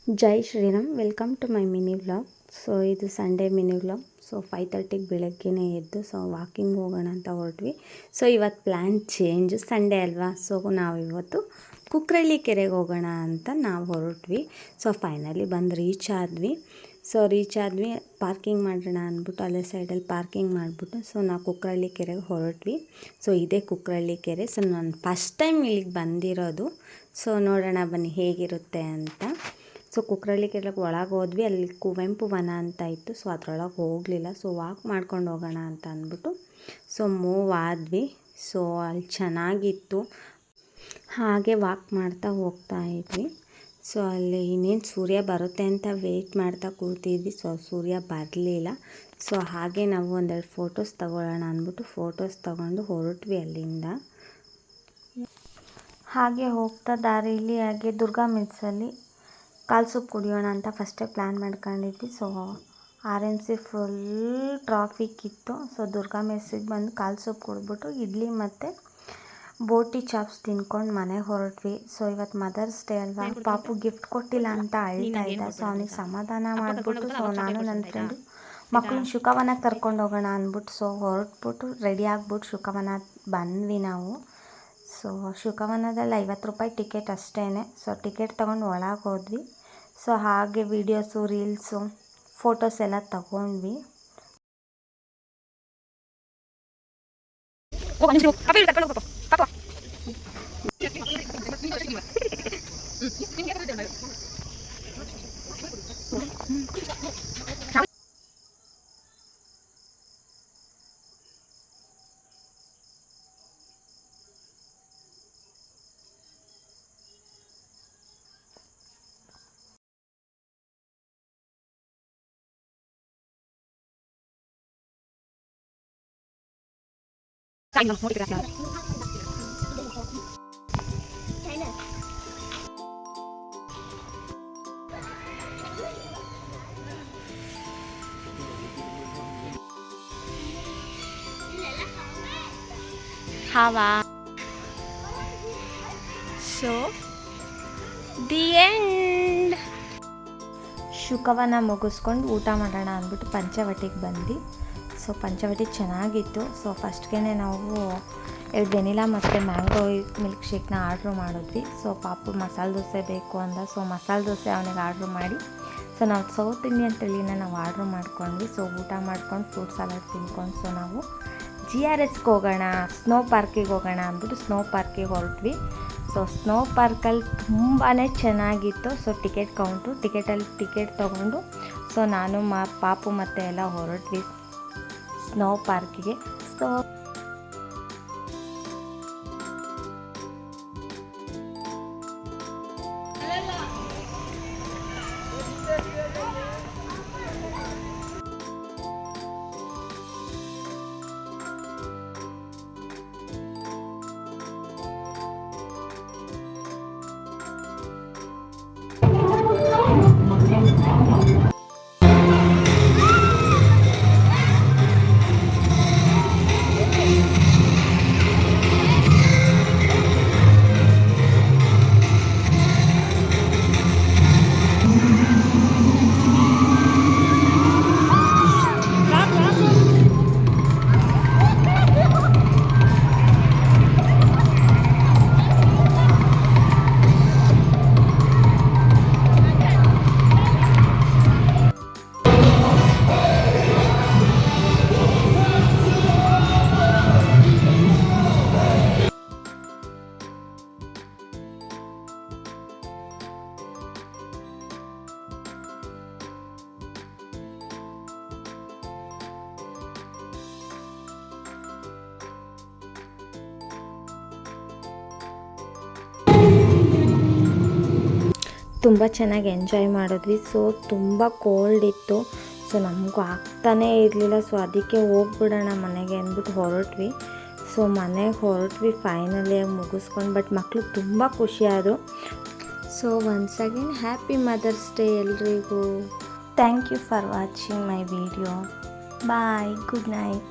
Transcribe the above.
Jai Shriram, welcome to my mini vlog. So ಇದು Sunday mini vlog. So 5:30ಗೆ ಬೆಳಗ್ಗೆನೇ ಎದ್ದು ವಾಕಿಂಗ್ ಹೋಗೋಣ ಅಂತ ಹೊರಟ್ವಿ. ಸೊ ಇವತ್ತು ಪ್ಲ್ಯಾನ್ ಚೇಂಜ್, ಸಂಡೇ ಅಲ್ವಾ. ಸೊ ನಾವಿವತ್ತು ಕುಕ್ರಳ್ಳಿ ಕೆರೆಗೆ ಹೋಗೋಣ ಅಂತ ನಾವು ಹೊರಟ್ವಿ. ಸೊ ಫೈನಲಿ ಬಂದು ರೀಚ್ ಆದ್ವಿ. ಪಾರ್ಕಿಂಗ್ ಮಾಡೋಣ ಅಂದ್ಬಿಟ್ಟು ಅಲ್ಲೇ ಸೈಡಲ್ಲಿ ಪಾರ್ಕಿಂಗ್ ಮಾಡಿಬಿಟ್ಟು ನಾವು ಕುಕ್ರಳ್ಳಿ ಕೆರೆಗೆ ಹೊರಟ್ವಿ. ಸೊ ಇದೇ ಕುಕ್ರಳ್ಳಿ ಕೆರೆ. ಸೊ ನಾನು ಫಸ್ಟ್ ಟೈಮ್ ಇಲ್ಲಿಗೆ ಬಂದಿರೋದು. ಸೊ ನೋಡೋಣ ಬನ್ನಿ ಹೇಗಿರುತ್ತೆ ಅಂತ. ಸೊ ಕುಕ್ರಳ್ಳಿ ಕೆರೆಗೆ ಒಳಗೆ ಹೋದ್ವಿ. ಅಲ್ಲಿ ಕುವೆಂಪು ವನ ಅಂತ ಇತ್ತು. ಸೊ ಅದರೊಳಗೆ ಹೋಗಲಿಲ್ಲ. ಸೊ ವಾಕ್ ಮಾಡ್ಕೊಂಡು ಹೋಗೋಣ ಅಂತ ಅಂದ್ಬಿಟ್ಟು ಮೂವ್ ಆದ್ವಿ. ಸೊ ಅಲ್ಲಿ ಚೆನ್ನಾಗಿತ್ತು. ಹಾಗೆ ವಾಕ್ ಮಾಡ್ತಾ ಹೋಗ್ತಾ ಇದ್ವಿ. ಸೊ ಅಲ್ಲಿ ಇನ್ನೇನು ಸೂರ್ಯ ಬರುತ್ತೆ ಅಂತ ವೆಯ್ಟ್ ಮಾಡ್ತಾ ಕೂತಿದ್ವಿ. ಸೊ ಸೂರ್ಯ ಬರಲಿಲ್ಲ. ಸೊ ಹಾಗೆ ನಾವು ಒಂದೆರಡು ಫೋಟೋಸ್ ತಗೊಳ್ಳೋಣ ಅಂದ್ಬಿಟ್ಟು ಫೋಟೋಸ್ ತಗೊಂಡು ಹೊರಟ್ವಿ ಅಲ್ಲಿಂದ. ಹಾಗೆ ಹೋಗ್ತಾ ದಾರಿಲಿ ಹಾಗೆ ದುರ್ಗಾ ಮಿಲ್ಸಲ್ಲಿ ಕಾಲು ಸೂಪ್ ಕುಡಿಯೋಣ ಅಂತ ಫಸ್ಟೇ ಪ್ಲ್ಯಾನ್ ಮಾಡ್ಕೊಂಡಿದ್ವಿ. ಸೊ RMC ಫುಲ್ ಟ್ರಾಫಿಕ್ ಇತ್ತು. ಸೊ ದುರ್ಗಾ ಮೆಸ್ಸಿಗೆ ಬಂದು ಕಾಲು ಸೂಪ್ ಕುಡಿದ್ಬಿಟ್ಟು ಇಡ್ಲಿ ಮತ್ತು ಬೋಟಿ ಚಾಪ್ಸ್ ತಿನ್ಕೊಂಡು ಮನೆಗೆ ಹೊರಟ್ವಿ. ಸೊ ಇವತ್ತು ಮದರ್ಸ್ ಡೇ ಅಲ್ವಾ, ಪಾಪು ಗಿಫ್ಟ್ ಕೊಟ್ಟಿಲ್ಲ ಅಂತ ಅಳ್ತಾ ಇದ್ದ. ಸೊ ಅವನಿಗೆ ಸಮಾಧಾನ ಮಾಡಿಬಿಟ್ಟು ನಾನು ನನ್ನ ಫ್ರೆಂಡು ಮಕ್ಕಳನ್ನ ಶುಕವನಕ್ಕೆ ಕರ್ಕೊಂಡು ಹೋಗೋಣ ಅಂದ್ಬಿಟ್ಟು ಹೊರಟ್ಬಿಟ್ಟು ರೆಡಿ ಆಗಿಬಿಟ್ಟು ಶುಕವನ ಬಂದ್ವಿ ನಾವು. ಸೊ ಶುಕವನದಲ್ಲಿ 50 ರೂಪಾಯಿ ಟಿಕೆಟ್ ಅಷ್ಟೇ. ಸೊ ಟಿಕೆಟ್ ತೊಗೊಂಡು ಒಳಗೆ ಹೋದ್ವಿ. ಸೊ ಹಾಗೆ ವೀಡಿಯೋಸು, ರೀಲ್ಸು, ಫೋಟೋಸ್ ಎಲ್ಲ ತಗೊಂಡ್ವಿ. Hava. So the end. ಶುಕವನ ಮುಗಿಸ್ಕೊಂಡು ಊಟ ಮಾಡೋಣ ಅಂದ್ಬಿಟ್ಟು ಪಂಚವಟಿಗೆ ಬಂದು. ಸೊ ಪಂಚವಟಿ ಚೆನ್ನಾಗಿತ್ತು. ಸೊ ಫಸ್ಟ್ಗೆ ನಾವು 2 ವೆನಿಲಾ ಮತ್ತು ಮ್ಯಾಂಗೋ ಮಿಲ್ಕ್ ಶೇಕ್ನ ಆರ್ಡ್ರ್ ಮಾಡಿದ್ವಿ. ಸೊ ಪಾಪು ಮಸಾಲೆ ದೋಸೆ ಬೇಕು ಅಂದ. ಸೊ ಮಸಾಲೆ ದೋಸೆ ಅವನಿಗೆ ಆರ್ಡ್ರ್ ಮಾಡಿ ನಾವು ಸೌತ್ ಇಂಡಿಯನ್ ತಳಿನ ನಾವು ಆರ್ಡ್ರ್ ಮಾಡ್ಕೊಂಡ್ವಿ. ಸೊ ಊಟ ಮಾಡ್ಕೊಂಡು ಫ್ರೂಟ್ ಸಲಾಡ್ ತಿನ್ಕೊಂಡು ನಾವು GRSಗೆ ಹೋಗೋಣ, ಸ್ನೋ ಪಾರ್ಕಿಗೆ ಹೋಗೋಣ ಅಂದ್ಬಿಟ್ಟು ಸ್ನೋ ಪಾರ್ಕಿಗೆ ಹೊರಟ್ವಿ. ಸೊ ಸ್ನೋ ಪಾರ್ಕಲ್ಲಿ ತುಂಬಾ ಚೆನ್ನಾಗಿತ್ತು. ಸೊ ಟಿಕೆಟ್ ತೊಗೊಂಡು ನಾನು ಪಾಪು ಮತ್ತು ಎಲ್ಲ ಹೊರಟ್ವಿ ಸ್ನೋ ಪಾರ್ಕಿಗೆ. ಸೊ ತುಂಬ ಚೆನ್ನಾಗಿ ಎಂಜಾಯ್ ಮಾಡಿದ್ವಿ. ಸೊ ತುಂಬ ಕೋಲ್ಡ್ ಇತ್ತು. ಸೊ ನಮಗೂ ಆಗ್ತಾನೇ ಇರಲಿಲ್ಲ. ಸೊ ಅದಕ್ಕೆ ಹೋಗ್ಬಿಡೋಣ ಮನೆಗೆ ಅಂದ್ಬಿಟ್ಟು ಹೊರಟ್ವಿ. ಸೊ ಮನೆಗೆ ಹೊರಟ್ವಿ ಫೈನಲಿಯಾಗಿ ಮುಗಿಸ್ಕೊಂಡು. ಬಟ್ ಮಕ್ಕಳು ತುಂಬ ಖುಷಿಯಾದರು. So once again happy mother's day ಎಲ್ರಿಗೂ. Thank you for watching my video. Bye, good night.